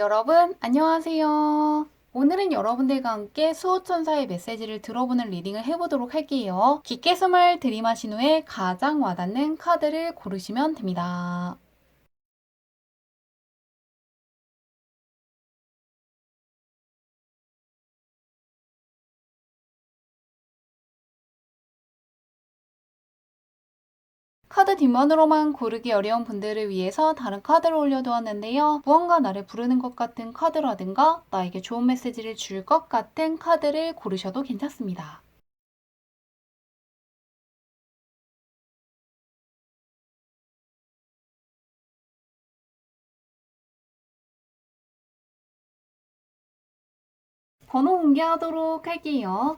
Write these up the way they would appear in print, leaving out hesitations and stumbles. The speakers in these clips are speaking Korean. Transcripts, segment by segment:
여러분, 안녕하세요. 오늘은 여러분들과 함께 수호천사의 메시지를 들어보는 리딩을 해보도록 할게요. 깊게 숨을 들이마신 후에 가장 와닿는 카드를 고르시면 됩니다. 카드 뒷면으로만 고르기 어려운 분들을 위해서 다른 카드를 올려두었는데요. 무언가 나를 부르는 것 같은 카드라든가 나에게 좋은 메시지를 줄 것 같은 카드를 고르셔도 괜찮습니다. 번호 공개하도록 할게요.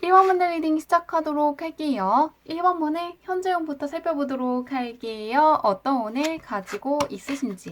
1번 분들 리딩 시작하도록 할게요. 1번 분의 현재형부터 살펴보도록 할게요. 어떤 운을 가지고 있으신지.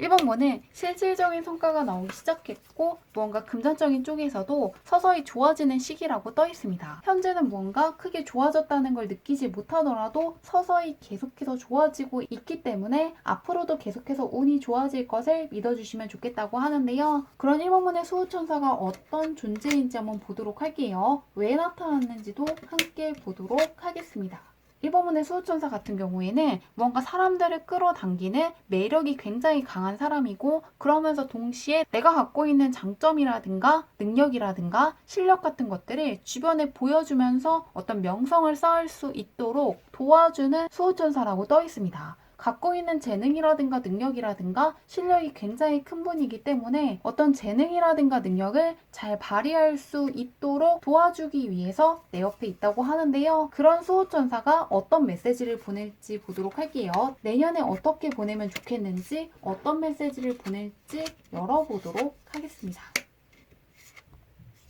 1번 분은 실질적인 성과가 나오기 시작했고 무언가 금전적인 쪽에서도 서서히 좋아지는 시기라고 떠 있습니다. 현재는 무언가 크게 좋아졌다는 걸 느끼지 못하더라도 서서히 계속해서 좋아지고 있기 때문에 앞으로도 계속해서 운이 좋아질 것을 믿어주시면 좋겠다고 하는데요. 그런 1번 분의 수호천사가 어떤 존재인지 한번 보도록 할게요. 왜 나타났는지도 함께 보도록 하겠습니다. 1번문의 수호천사 같은 경우에는 뭔가 사람들을 끌어당기는 매력이 굉장히 강한 사람이고 그러면서 동시에 내가 갖고 있는 장점이라든가 능력이라든가 실력 같은 것들을 주변에 보여주면서 어떤 명성을 쌓을 수 있도록 도와주는 수호천사라고 떠 있습니다. 갖고 있는 재능이라든가 능력이라든가 실력이 굉장히 큰 분이기 때문에 어떤 재능이라든가 능력을 잘 발휘할 수 있도록 도와주기 위해서 내 옆에 있다고 하는데요. 그런 수호천사가 어떤 메시지를 보낼지 보도록 할게요. 내년에 어떻게 보내면 좋겠는지 어떤 메시지를 보낼지 열어보도록 하겠습니다.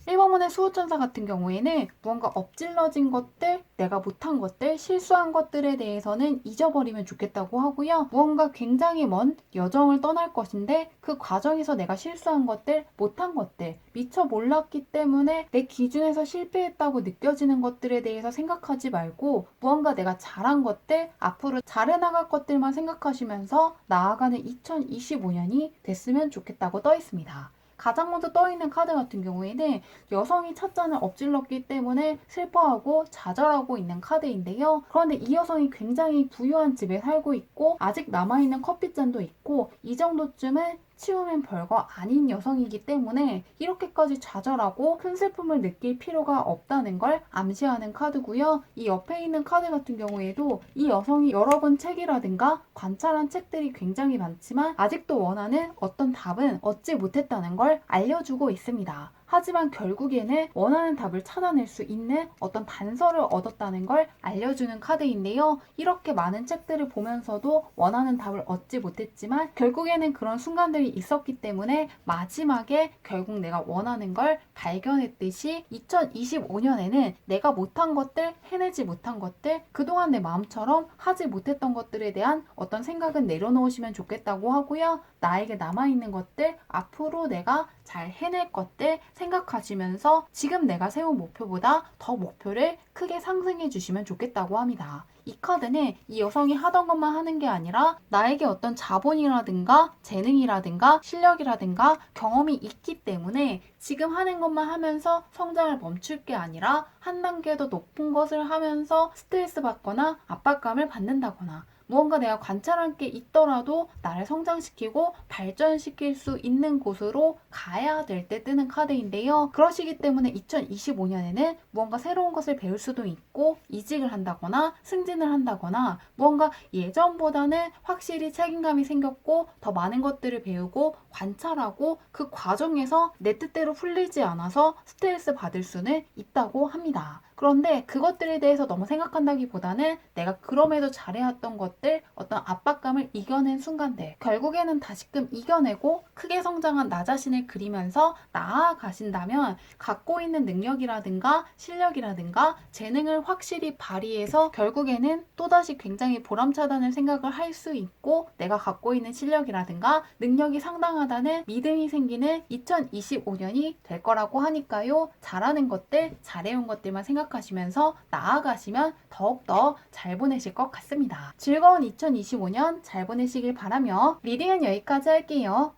1번문의 수호천사 같은 경우에는 무언가 엎질러진 것들, 내가 못한 것들, 실수한 것들에 대해서는 잊어버리면 좋겠다고 하고요. 무언가 굉장히 먼 여정을 떠날 것인데 그 과정에서 내가 실수한 것들, 못한 것들, 미처 몰랐기 때문에 내 기준에서 실패했다고 느껴지는 것들에 대해서 생각하지 말고 무언가 내가 잘한 것들, 앞으로 잘해나갈 것들만 생각하시면서 나아가는 2025년이 됐으면 좋겠다고 떠 있습니다. 가장 먼저 떠있는 카드 같은 경우에는 여성이 찻잔을 엎질렀기 때문에 슬퍼하고 좌절하고 있는 카드인데요. 그런데 이 여성이 굉장히 부유한 집에 살고 있고 아직 남아있는 커피잔도 있고 이 정도쯤은 치우면 별거 아닌 여성이기 때문에 이렇게까지 좌절하고 큰 슬픔을 느낄 필요가 없다는 걸 암시하는 카드고요. 이 옆에 있는 카드 같은 경우에도 이 여성이 여러 번 책이라든가 관찰한 책들이 굉장히 많지만 아직도 원하는 어떤 답은 얻지 못했다는 걸 알려주고 있습니다. 하지만 결국에는 원하는 답을 찾아낼 수 있는 어떤 단서를 얻었다는 걸 알려주는 카드인데요. 이렇게 많은 책들을 보면서도 원하는 답을 얻지 못했지만 결국에는 그런 순간들이 있었기 때문에 마지막에 결국 내가 원하는 걸 발견했듯이 2025년에는 내가 못한 것들, 해내지 못한 것들, 그동안 내 마음처럼 하지 못했던 것들에 대한 어떤 생각은 내려놓으시면 좋겠다고 하고요. 나에게 남아있는 것들, 앞으로 내가 잘 해낼 것들 생각하시면서 지금 내가 세운 목표보다 더 목표를 크게 상승해 주시면 좋겠다고 합니다. 이 카드는 이 여성이 하던 것만 하는 게 아니라 나에게 어떤 자본이라든가 재능이라든가 실력이라든가 경험이 있기 때문에 지금 하는 것만 하면서 성장을 멈출 게 아니라 한 단계 더 높은 것을 하면서 스트레스 받거나 압박감을 받는다거나 무언가 내가 관찰할 게 있더라도 나를 성장시키고 발전시킬 수 있는 곳으로 가야 될 때 뜨는 카드인데요. 그러시기 때문에 2025년에는 무언가 새로운 것을 배울 수도 있고 이직을 한다거나 승진을 한다거나 무언가 예전보다는 확실히 책임감이 생겼고 더 많은 것들을 배우고 관찰하고 그 과정에서 내 뜻대로 풀리지 않아서 스트레스 받을 수는 있다고 합니다. 그런데 그것들에 대해서 너무 생각한다기보다는 내가 그럼에도 잘해왔던 것들, 어떤 압박감을 이겨낸 순간들, 결국에는 다시금 이겨내고 크게 성장한 나 자신을 그리면서 나아가신다면 갖고 있는 능력이라든가 실력이라든가 재능을 확실히 발휘해서 결국에는 또다시 굉장히 보람차다는 생각을 할 수 있고, 내가 갖고 있는 실력이라든가 능력이 상당하다는 믿음이 생기는 2025년이 될 거라고 하니까요. 잘하는 것들, 잘해온 것들만 생각하시면서 나아가시면 더욱더 잘 보내실 것 같습니다. 즐거운 2025년 잘 보내시길 바라며 리딩은 여기까지 할게요.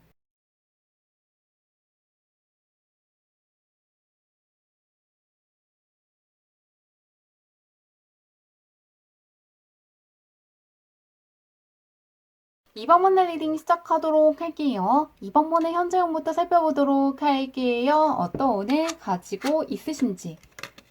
이번 번의 리딩 시작하도록 할게요. 이번 번의 현재형부터 살펴보도록 할게요. 어떤 오늘 가지고 있으신지.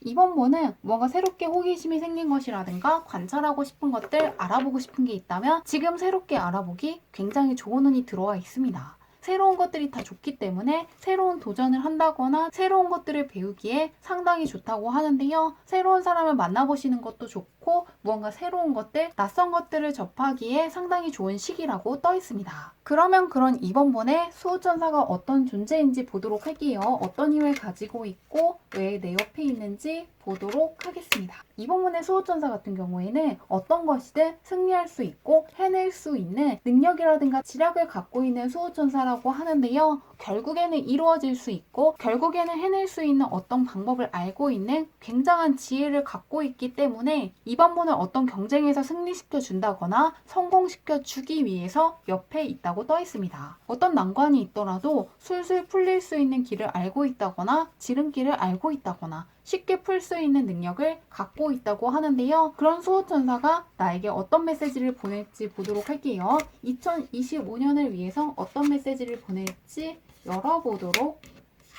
이번 번은 뭔가 새롭게 호기심이 생긴 것이라든가 관찰하고 싶은 것들, 알아보고 싶은 게 있다면 지금 새롭게 알아보기 굉장히 좋은 운이 들어와 있습니다. 새로운 것들이 다 좋기 때문에 새로운 도전을 한다거나 새로운 것들을 배우기에 상당히 좋다고 하는데요. 새로운 사람을 만나보시는 것도 좋고 무언가 새로운 것들, 낯선 것들을 접하기에 상당히 좋은 시기라고 떠 있습니다. 그러면 그런 이번 번의 수호천사가 어떤 존재인지 보도록 할게요. 어떤 힘을 가지고 있고 왜 내 옆에 있는지 보도록 하겠습니다. 이번 번의 수호천사 같은 경우에는 어떤 것이든 승리할 수 있고 해낼 수 있는 능력이라든가 지략을 갖고 있는 수호천사라고 하는데요. 결국에는 이루어질 수 있고 결국에는 해낼 수 있는 어떤 방법을 알고 있는 굉장한 지혜를 갖고 있기 때문에 이번 번을 어떤 경쟁에서 승리시켜 준다거나 성공시켜 주기 위해서 옆에 있다고 떠 있습니다. 어떤 난관이 있더라도 술술 풀릴 수 있는 길을 알고 있다거나 지름길을 알고 있다거나 쉽게 풀 수 있는 능력을 갖고 있다고 하는데요. 그런 수호천사가 나에게 어떤 메시지를 보낼지 보도록 할게요. 2025년을 위해서 어떤 메시지를 보낼지 열어보도록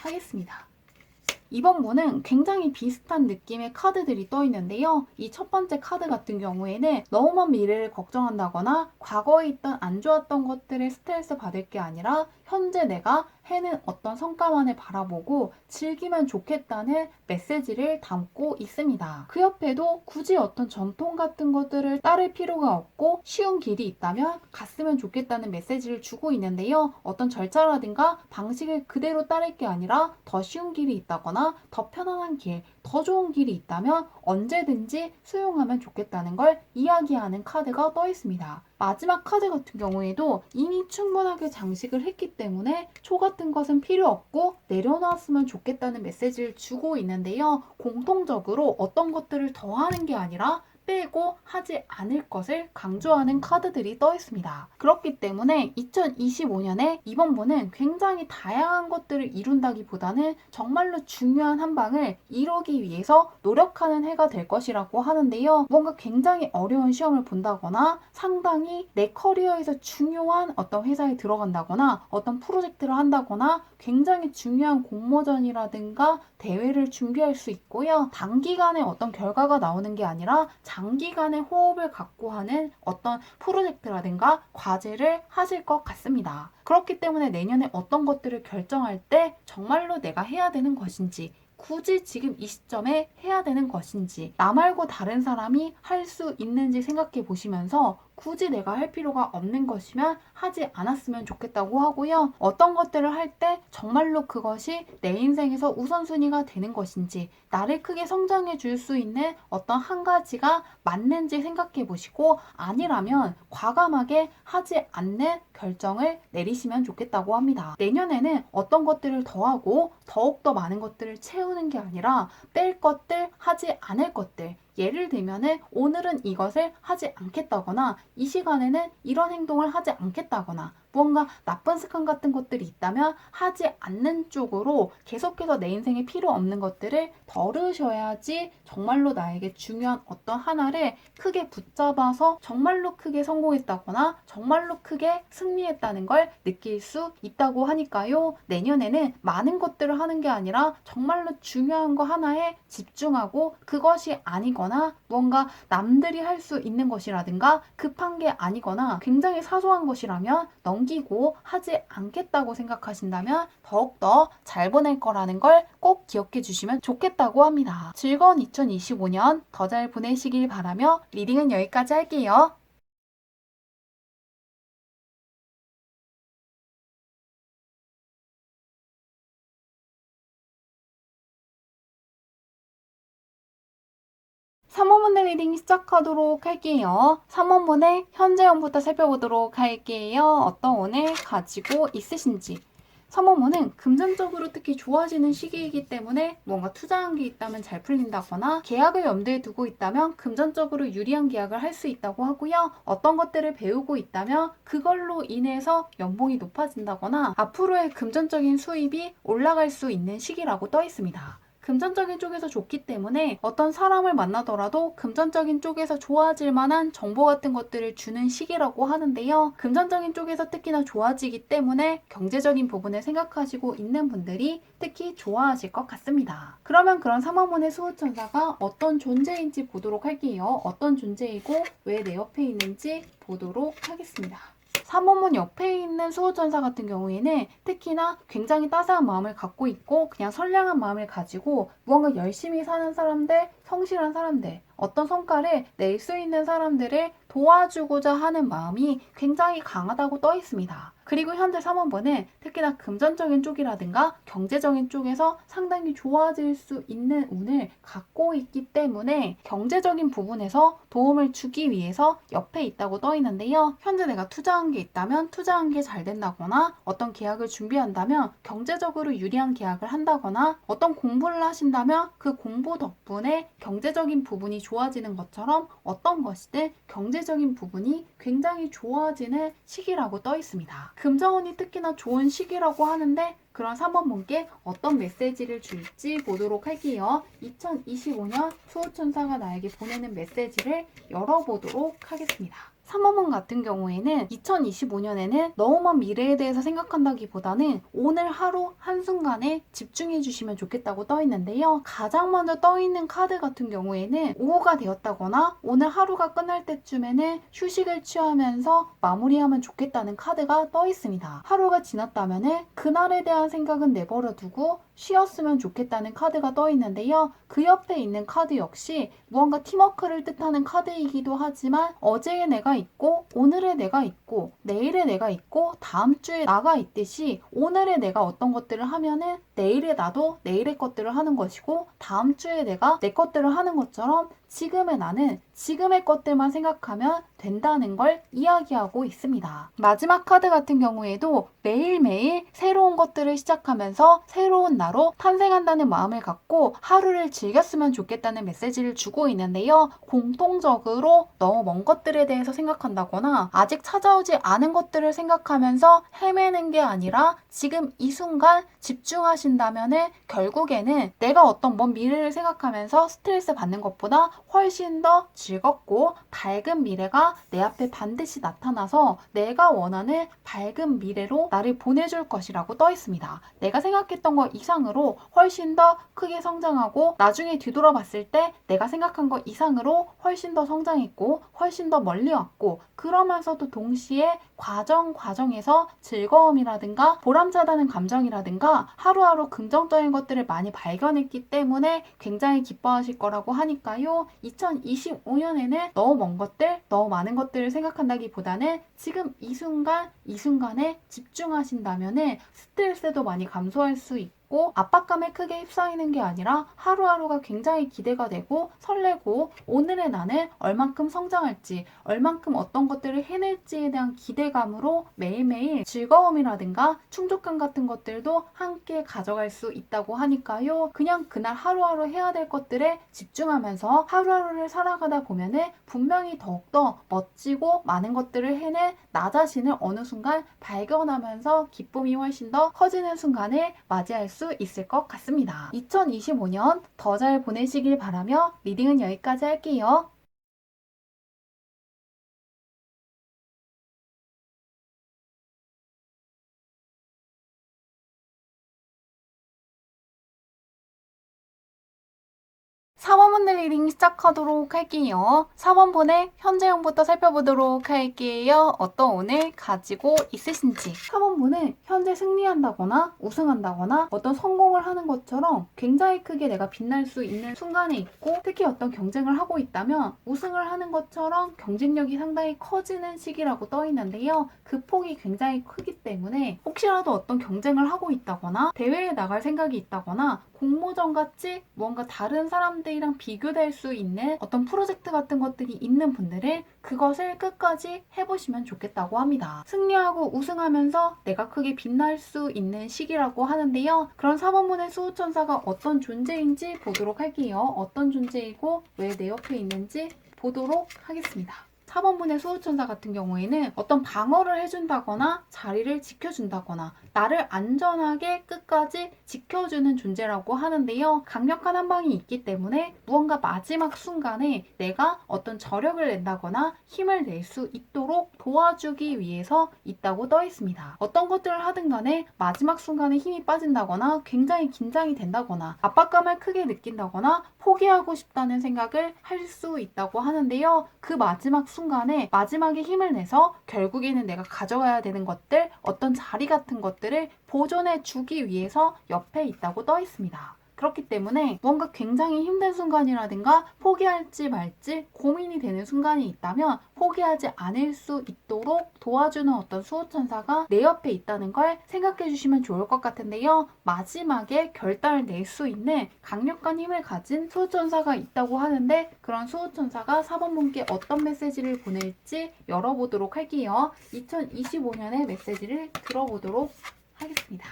하겠습니다. 이번 번은 굉장히 비슷한 느낌의 카드들이 떠 있는데요. 이 첫 번째 카드 같은 경우에는 너무 먼 미래를 걱정한다거나 과거에 있던 안 좋았던 것들에 스트레스 받을 게 아니라 현재 내가 해는 어떤 성과만을 바라보고 즐기면 좋겠다는 메시지를 담고 있습니다. 그 옆에도 굳이 어떤 전통 같은 것들을 따를 필요가 없고 쉬운 길이 있다면 갔으면 좋겠다는 메시지를 주고 있는데요. 어떤 절차라든가 방식을 그대로 따를 게 아니라 더 쉬운 길이 있다거나 더 편안한 길, 더 좋은 길이 있다면 언제든지 수용하면 좋겠다는 걸 이야기하는 카드가 떠 있습니다. 마지막 카드 같은 경우에도 이미 충분하게 장식을 했기 때문에 초 같은 것은 필요 없고 내려놨으면 좋겠다는 메시지를 주고 있는데요. 공통적으로 어떤 것들을 더하는 게 아니라 빼고 하지 않을 것을 강조하는 카드들이 떠 있습니다. 그렇기 때문에 2025년에 이번 분은 굉장히 다양한 것들을 이룬다기보다는 정말로 중요한 한 방을 이루기 위해서 노력하는 해가 될 것이라고 하는데요. 뭔가 굉장히 어려운 시험을 본다거나 상당히 내 커리어에서 중요한 어떤 회사에 들어간다거나 어떤 프로젝트를 한다거나 굉장히 중요한 공모전이라든가 대회를 준비할 수 있고요. 단기간에 어떤 결과가 나오는 게 아니라 장기간의 호흡을 갖고 하는 어떤 프로젝트라든가 과제를 하실 것 같습니다. 그렇기 때문에 내년에 어떤 것들을 결정할 때 정말로 내가 해야 되는 것인지 굳이 지금 이 시점에 해야 되는 것인지 나 말고 다른 사람이 할 수 있는지 생각해 보시면서 굳이 내가 할 필요가 없는 것이면 하지 않았으면 좋겠다고 하고요. 어떤 것들을 할 때 정말로 그것이 내 인생에서 우선순위가 되는 것인지 나를 크게 성장해 줄 수 있는 어떤 한 가지가 맞는지 생각해 보시고 아니라면 과감하게 하지 않는 결정을 내리시면 좋겠다고 합니다. 내년에는 어떤 것들을 더하고 더욱더 많은 것들을 채우는 게 아니라 뺄 것들, 하지 않을 것들 예를 들면은 오늘은 이것을 하지 않겠다거나 이 시간에는 이런 행동을 하지 않겠다거나 무언가 나쁜 습관 같은 것들이 있다면 하지 않는 쪽으로 계속해서 내 인생에 필요 없는 것들을 덜으셔야지 정말로 나에게 중요한 어떤 하나를 크게 붙잡아서 정말로 크게 성공했다거나 정말로 크게 승리했다는 걸 느낄 수 있다고 하니까요. 내년에는 많은 것들을 하는 게 아니라 정말로 중요한 거 하나에 집중하고 그것이 아니거나 뭔가 남들이 할 수 있는 것이라든가 급한 게 아니거나 굉장히 사소한 것이라면 넘 넘기고 하지 않겠다고 생각하신다면 더욱더 잘 보낼 거라는 걸 꼭 기억해 주시면 좋겠다고 합니다. 즐거운 2025년 더 잘 보내시길 바라며 리딩은 여기까지 할게요. 3원문의 리딩 시작하도록 할게요. 3원문의 현재형부터 살펴보도록 할게요. 어떤 오늘 가지고 있으신지. 3원문은 금전적으로 특히 좋아지는 시기이기 때문에 뭔가 투자한 게 있다면 잘 풀린다거나 계약을 염두에 두고 있다면 금전적으로 유리한 계약을 할 수 있다고 하고요. 어떤 것들을 배우고 있다면 그걸로 인해서 연봉이 높아진다거나 앞으로의 금전적인 수입이 올라갈 수 있는 시기라고 떠 있습니다. 금전적인 쪽에서 좋기 때문에 어떤 사람을 만나더라도 금전적인 쪽에서 좋아질 만한 정보 같은 것들을 주는 시기라고 하는데요. 금전적인 쪽에서 특히나 좋아지기 때문에 경제적인 부분을 생각하시고 있는 분들이 특히 좋아하실 것 같습니다. 그러면 그런 3화문의 수호천사가 어떤 존재인지 보도록 할게요. 어떤 존재이고 왜 내 옆에 있는지 보도록 하겠습니다. 3원문 옆에 있는 수호천사 같은 경우에는 특히나 굉장히 따스한 마음을 갖고 있고 그냥 선량한 마음을 가지고 무언가 열심히 사는 사람들, 성실한 사람들, 어떤 성과를 낼 수 있는 사람들을 도와주고자 하는 마음이 굉장히 강하다고 떠 있습니다. 그리고 현재 3원본은 특히나 금전적인 쪽이라든가 경제적인 쪽에서 상당히 좋아질 수 있는 운을 갖고 있기 때문에 경제적인 부분에서 도움을 주기 위해서 옆에 있다고 떠 있는데요. 현재 내가 투자한 게 있다면 투자한 게 잘 된다거나 어떤 계약을 준비한다면 경제적으로 유리한 계약을 한다거나 어떤 공부를 하신다면 그 공부 덕분에 경제적인 부분이 좋아지는 것처럼 어떤 것이든 경제적인 부분이 굉장히 좋아지는 시기라고 떠 있습니다. 금전운이 특히나 좋은 시기라고 하는데 그런 3번 분께 어떤 메시지를 줄지 보도록 할게요. 2025년 수호천사가 나에게 보내는 메시지를 열어보도록 하겠습니다. 3호문 같은 경우에는 2025년에는 너무 먼 미래에 대해서 생각한다기보다는 오늘 하루 한순간에 집중해 주시면 좋겠다고 떠 있는데요. 가장 먼저 떠 있는 카드 같은 경우에는 오후가 되었다거나 오늘 하루가 끝날 때쯤에는 휴식을 취하면서 마무리하면 좋겠다는 카드가 떠 있습니다. 하루가 지났다면은 그날에 대한 생각은 내버려 두고 쉬었으면 좋겠다는 카드가 떠 있는데요. 그 옆에 있는 카드 역시 무언가 팀워크를 뜻하는 카드이기도 하지만 어제의 내가 있고 오늘의 내가 있고 내일의 내가 있고 다음 주에 나가 있듯이 오늘의 내가 어떤 것들을 하면은 내일의 나도 내일의 것들을 하는 것이고 다음 주에 내가 내 것들을 하는 것처럼 지금의 나는 지금의 것들만 생각하면 된다는 걸 이야기하고 있습니다. 마지막 카드 같은 경우에도 매일매일 새로운 것들을 시작하면서 새로운 나로 탄생한다는 마음을 갖고 하루를 즐겼으면 좋겠다는 메시지를 주고 있는데요. 공통적으로 너무 먼 것들에 대해서 생각한다거나 아직 찾아오지 않은 것들을 생각하면서 헤매는 게 아니라 지금 이 순간 집중하신다면 결국에는 내가 어떤 먼 미래를 생각하면서 스트레스 받는 것보다 훨씬 더 즐겁고 밝은 미래가 내 앞에 반드시 나타나서 내가 원하는 밝은 미래로 나를 보내줄 것이라고 떠 있습니다. 내가 생각했던 것 이상으로 훨씬 더 크게 성장하고 나중에 뒤돌아봤을 때 내가 생각한 것 이상으로 훨씬 더 성장했고 훨씬 더 멀리 왔고 그러면서도 동시에 과정에서 즐거움이라든가 보람차다는 감정이라든가 하루하루 긍정적인 것들을 많이 발견했기 때문에 굉장히 기뻐하실 거라고 하니까요. 2025년에는 너무 먼 것들, 너무 많은 것들을 생각한다기보다는 지금 이 순간에 집중하신다면 스트레스도 많이 감소할 수 있고 압박감에 크게 휩싸이는 게 아니라 하루하루가 굉장히 기대가 되고 설레고 오늘의 나는 얼만큼 성장할지 얼만큼 어떤 것들을 해낼지에 대한 기대감으로 매일매일 즐거움이라든가 충족감 같은 것들도 함께 가져갈 수 있다고 하니까요. 그냥 그날 하루하루 해야 될 것들에 집중하면서 하루하루를 살아가다 보면은 분명히 더욱더 멋지고 많은 것들을 해낸 나 자신을 어느 순간 발견하면서 기쁨이 훨씬 더 커지는 순간을 맞이할 수 있을 것 같습니다. 2025년 더 잘 보내시길 바라며 리딩은 여기까지 할게요. 4번 4번들 리딩 시작하도록 할게요. 4번분의 현재형부터 살펴보도록 할게요. 어떤 운을 가지고 있으신지. 4번분은 현재 승리한다거나 우승한다거나 어떤 성공을 하는 것처럼 굉장히 크게 내가 빛날 수 있는 순간에 있고, 특히 어떤 경쟁을 하고 있다면 우승을 하는 것처럼 경쟁력이 상당히 커지는 시기라고 떠 있는데요. 그 폭이 굉장히 크기 때문에 혹시라도 어떤 경쟁을 하고 있다거나 대회에 나갈 생각이 있다거나 공모전 같이 무언가 다른 사람들이랑 비교될 수 있는 어떤 프로젝트 같은 것들이 있는 분들은 그것을 끝까지 해보시면 좋겠다고 합니다. 승리하고 우승하면서 내가 크게 빛날 수 있는 시기라고 하는데요. 그런 4번분의 수호천사가 어떤 존재인지 보도록 할게요. 어떤 존재이고 왜 내 옆에 있는지 보도록 하겠습니다. 4번분의 수호천사 같은 경우에는 어떤 방어를 해준다거나 자리를 지켜준다거나 나를 안전하게 끝까지 지켜주는 존재라고 하는데요. 강력한 한 방이 있기 때문에 무언가 마지막 순간에 내가 어떤 저력을 낸다거나 힘을 낼 수 있도록 도와주기 위해서 있다고 떠 있습니다. 어떤 것들을 하든 간에 마지막 순간에 힘이 빠진다거나 굉장히 긴장이 된다거나 압박감을 크게 느낀다거나 포기하고 싶다는 생각을 할 수 있다고 하는데요. 그 마지막 순간에 마지막에 힘을 내서 결국에는 내가 가져가야 되는 것들, 어떤 자리 같은 것들을 보존해 주기 위해서 옆에 있다고 떠 있습니다. 그렇기 때문에 무언가 굉장히 힘든 순간이라든가 포기할지 말지 고민이 되는 순간이 있다면 포기하지 않을 수 있도록 도와주는 어떤 수호천사가 내 옆에 있다는 걸 생각해 주시면 좋을 것 같은데요. 마지막에 결단을 낼 수 있는 강력한 힘을 가진 수호천사가 있다고 하는데, 그런 수호천사가 4번분께 어떤 메시지를 보낼지 열어보도록 할게요. 2025년의 메시지를 들어보도록 하겠습니다.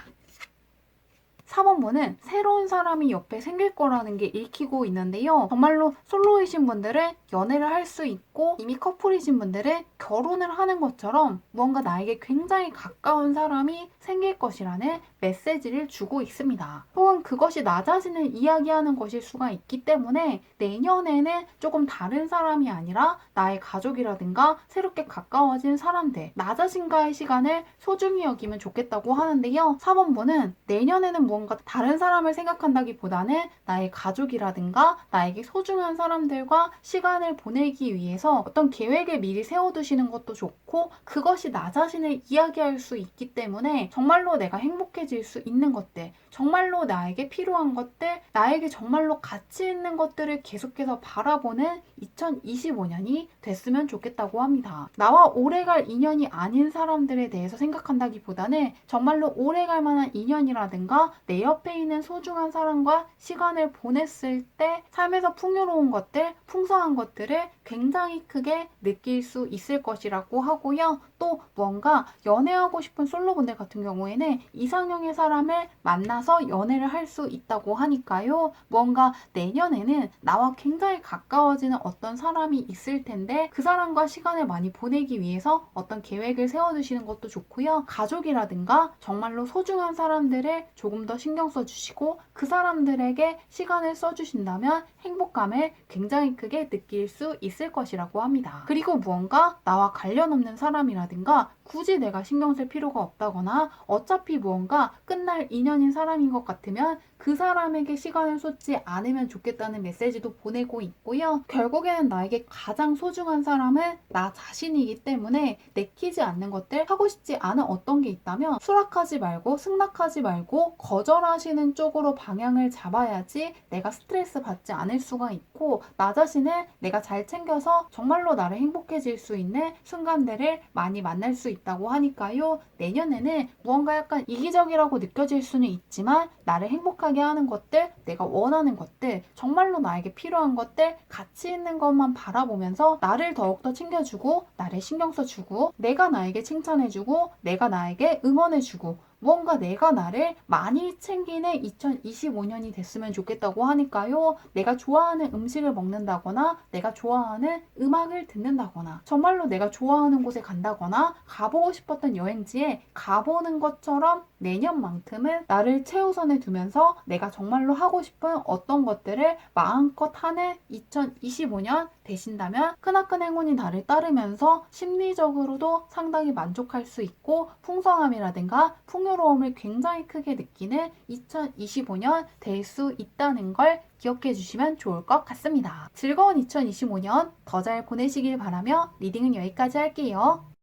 4번분은 새로운 사람이 옆에 생길 거라는 게 읽히고 있는데요. 정말로 솔로이신 분들은 연애를 할 수 있고 이미 커플이신 분들은 결혼을 하는 것처럼 무언가 나에게 굉장히 가까운 사람이 생길 것이라는 메시지를 주고 있습니다. 혹은 그것이 나 자신을 이야기하는 것일 수가 있기 때문에 내년에는 조금 다른 사람이 아니라 나의 가족이라든가 새롭게 가까워진 사람들, 나 자신과의 시간을 소중히 여기면 좋겠다고 하는데요. 4번분은 내년에는 무언가 다른 사람을 생각한다기보다는 나의 가족이라든가 나에게 소중한 사람들과 시간을 보내기 위해서 어떤 계획을 미리 세워두시는 것도 좋고, 그것이 나 자신을 이야기할 수 있기 때문에 정말로 내가 행복해질 수 있는 것들, 정말로 나에게 필요한 것들, 나에게 정말로 가치 있는 것들을 계속해서 바라보는 2025년이 됐으면 좋겠다고 합니다. 나와 오래갈 인연이 아닌 사람들에 대해서 생각한다기보다는 정말로 오래갈 만한 인연이라든가 내 옆에 있는 소중한 사람과 시간을 보냈을 때 삶에서 풍요로운 것들, 풍성한 것들을 굉장히 크게 느낄 수 있을 것이라고 하고요. 또 뭔가 연애하고 싶은 솔로분들 같은 경우에는 이상형의 사람을 만나서 연애를 할 수 있다고 하니까요. 뭔가 내년에는 나와 굉장히 가까워지는 어떤 사람이 있을 텐데 그 사람과 시간을 많이 보내기 위해서 어떤 계획을 세워두시는 것도 좋고요. 가족이라든가 정말로 소중한 사람들을 조금 더 신경 써주시고 그 사람들에게 시간을 써주신다면 행복감을 굉장히 크게 느낄 수 있을 것이라고 합니다. 그리고 무언가 나와 관련 없는 사람이라든가 굳이 내가 신경 쓸 필요가 없다거나 어차피 무언가 끝날 인연인 사람인 것 같으면 그 사람에게 시간을 쏟지 않으면 좋겠다는 메시지도 보내고 있고요. 결국에는 나에게 가장 소중한 사람은 나 자신이기 때문에 내키지 않는 것들, 하고 싶지 않은 어떤 게 있다면 수락하지 말고 승낙하지 말고 거절하시는 쪽으로 방향을 잡아야지 내가 스트레스 받지 않을 수가 있고 나 자신을 내가 잘 챙겨서 정말로 나를 행복해질 수 있는 순간들을 많이 만날 수 있다고 하니까요. 내년에는 무언가 약간 이기적이라고 느껴질 수는 있지만 나를 행복하게 하는 것들, 내가 원하는 것들, 정말로 나에게 필요한 것들, 가치 있는 것만 바라보면서 나를 더욱더 챙겨주고 나를 신경 써주고 내가 나에게 칭찬해주고 내가 나에게 응원해주고 무언가 내가 나를 많이 챙기는 2025년이 됐으면 좋겠다고 하니까요. 내가 좋아하는 음식을 먹는다거나 내가 좋아하는 음악을 듣는다거나 정말로 내가 좋아하는 곳에 간다거나 가보고 싶었던 여행지에 가보는 것처럼 내년만큼은 나를 최우선에 두면서 내가 정말로 하고 싶은 어떤 것들을 마음껏 하는 2025년 되신다면 크나큰 행운이 나를 따르면서 심리적으로도 상당히 만족할 수 있고 풍성함이라든가 풍요로움을 풍요로움을 굉장히 크게 느끼는 2025년 될 수 있다는 걸 기억해 주시면 좋을 것 같습니다. 즐거운 2025년 더 잘 보내시길 바라며 리딩은 여기까지 할게요.